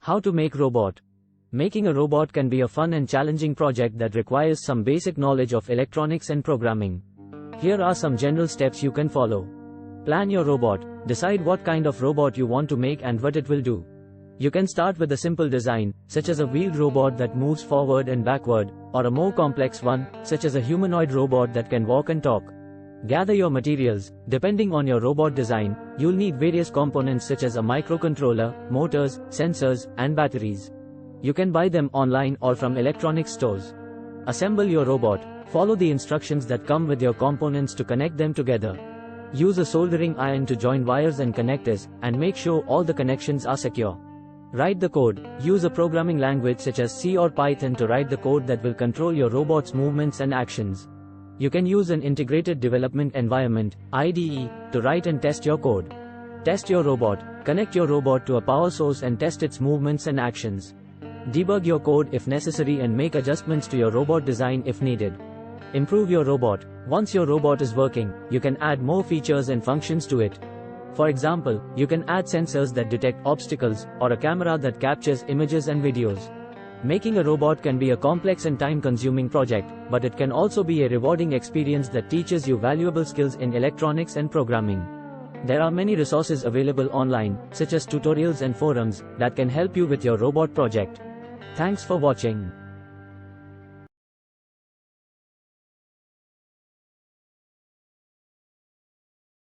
How to make robot. Making a robot can be a fun and challenging project that requires some basic knowledge of electronics and programming. Here are some general steps you can follow. Plan your robot. Decide what kind of robot you want to make and what it will do. You can start with a simple design, such as a wheeled robot that moves forward and backward, or a more complex one, such as a humanoid robot that can walk and talk. Gather your materials. Depending on your robot design, you'll need various components such as a microcontroller, motors, sensors, and batteries. You can buy them online or from electronics stores. Assemble your robot. Follow the instructions that come with your components to connect them together. Use a soldering iron to join wires and connectors, and make sure all the connections are secure. Write the code. Use a programming language such as C or Python to write the code that will control your robot's movements and actions. You can use an integrated development environment, IDE, to write and test your code. Test your robot. Connect your robot to a power source and test its movements and actions. Debug your code if necessary and make adjustments to your robot design if needed. Improve your robot. Once your robot is working, you can add more features and functions to it. For example, you can add sensors that detect obstacles, or a camera that captures images and videos. Making a robot can be a complex and time-consuming project, but it can also be a rewarding experience that teaches you valuable skills in electronics and programming. There are many resources available online, such as tutorials and forums, that can help you with your robot project. Thanks for watching.